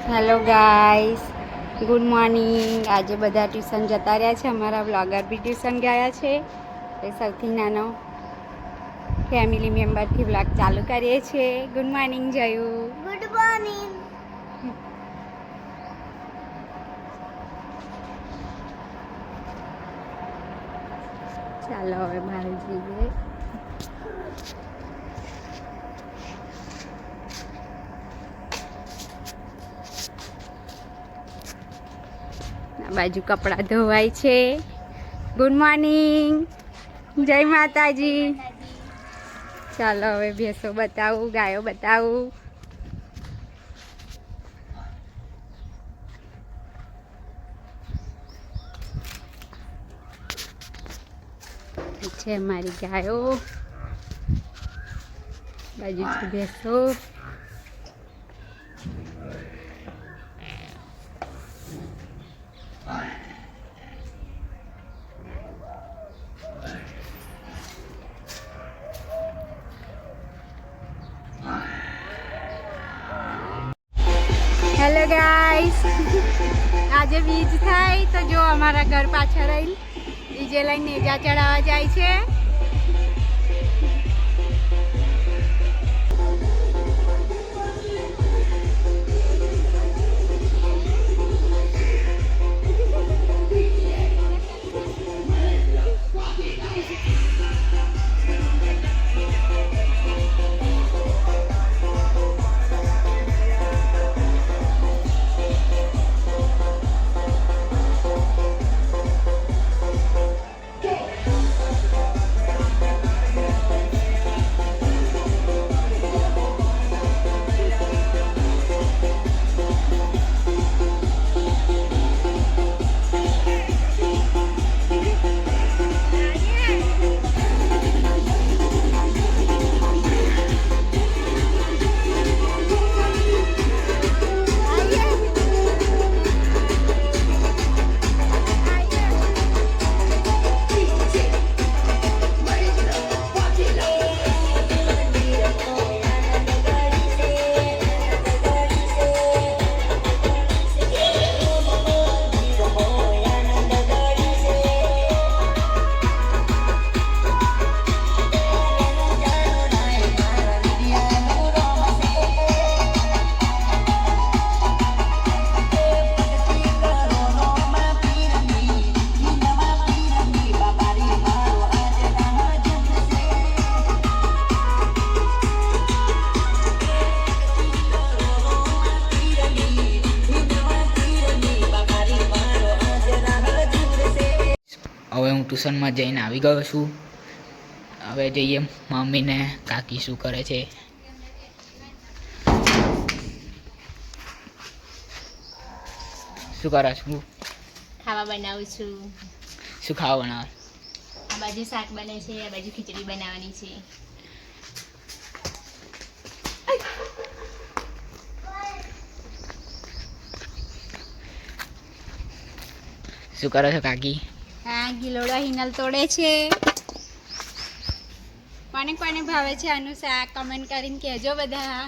Hello guys, good morning. આજે બધા tuition જતા રહ્યા છે. અમારા બ્લોગર બી ટ્યુશન ગયા છે. એ સૌથી નાનો ફેમિલી મેમ્બરથી બ્લોગ ચાલુ કરીએ છીએ. Good morning Jayu. Good morning. ચાલો હવે બહાર જઈએ. આ બાજુ કપડાં ધોવાય છે. ગુડ મોર્નિંગ, જય માતાજી. ચાલો હવે ભેંસો બતાવું, ગાયો બતાવું. છે મારી ગાયો, બાજુ છે ભેંસો. હેલો ગાઈસ, આજે બીજ થાય તો જો અમારા ઘર પાછળ રહી ડીજે લઈને નેજા ચડાવવા જાય છે. હવે હું ટ્યુશનમાં જઈને આવી ગયો છું. હવે જઈએ મમ્મીને કાકી શું કરે છે. શું કરો છું? ખાવા બનાવું છું. શું ખાવા બનાવે? આ બાજુ શાક બને છે, આ બાજુ ખીચડી બનાવવાની છે. શું કરો છો કાકી? હા, ગિલોડા હિનલ તોડે છે. કોને કોને ભાવે છે આનું શાક કમેન્ટ કરીને કહેજો બધા.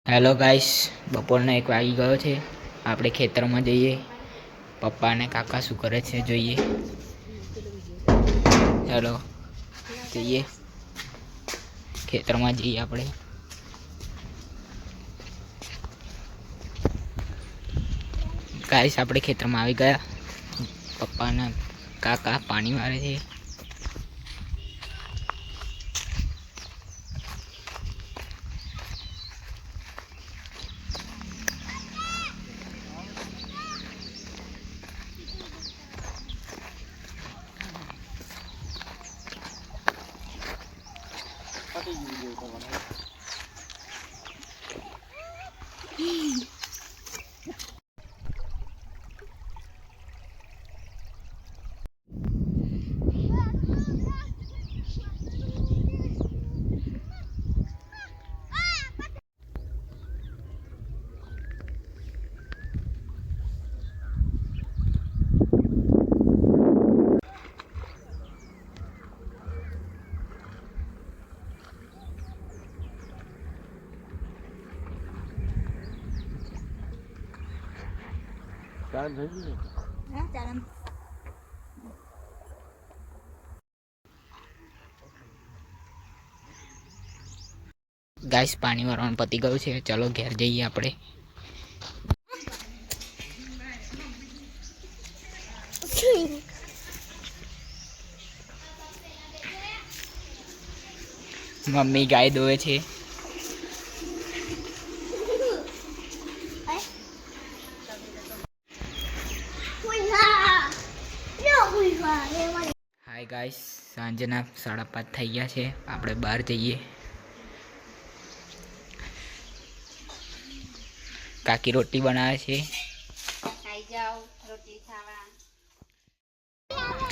હેલો ગાઈસ, બપોરનો 1 વાગી ગયો છે. આપણે ખેતરમાં જઈએ. પપ્પા અને કાકા શું કરે છે જોઈએ. હેલો, જઈએ ખેતરમાં જઈએ આપણે. ગાઈસ, આપણે ખેતરમાં આવી ગયા. પપ્પાના કાકા પાણી મારે છે. ગાઈસ પાણી વાળવાનું પતી ગયું છે, ચલો ઘેર જઈએ આપણે. મમ્મી ગાય દોવે છે. હાય ગાઈસ, સાંજના 5:30 થઈ ગયા છે. આપણે બહાર જઈએ. કાકી રોટી બનાવે છે. ખાઈ જાઓ રોટી ખાવા.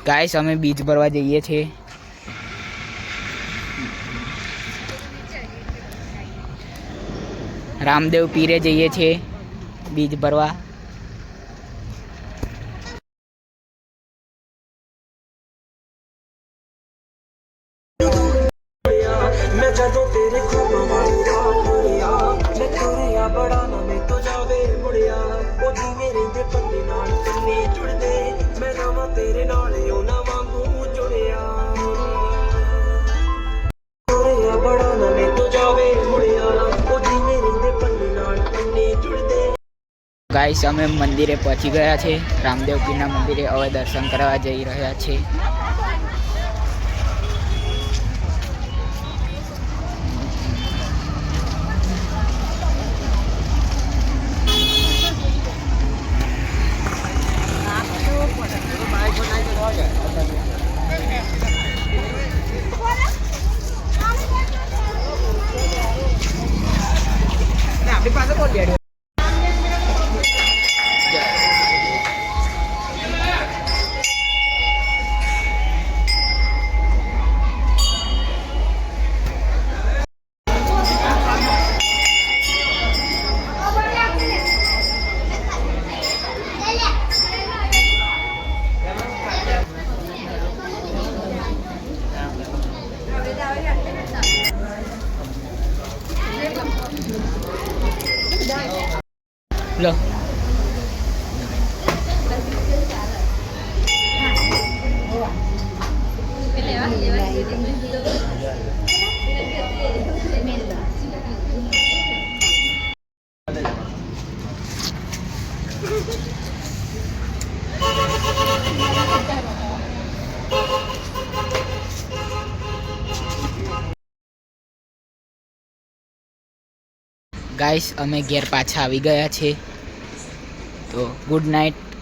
ગાઈસ અમે બીજ ભરવા જઈએ છીએ. રામદેવ પીરે જઈએ છીએ બીજ ભરવા. मैं जदों तेरे खूबां वाली रात मुड़िया मैं तुरिया बड़ा ना मैं तो जावे मुड़िया ओ जी मेरे दे पन्ने नाल पन्ने जुड़दे मैं रवां तेरे नाल ओ ना वांगू जुड़िया तुरिया बड़ा ना मैं तो जावे मुड़िया ओ जी मेरे दे पन्ने नाल पन्ने जुड़दे. ગાઈસ અમે મંદિરે પહોંચી ગયા છે, રામદેવ પીરના મંદિરે. હવે દર્શન કરવા જઈ રહ્યા છે. લો ગાઈસ અમે ઘેર પાછા આવી ગયા છે. તો ગુડ નાઇટ.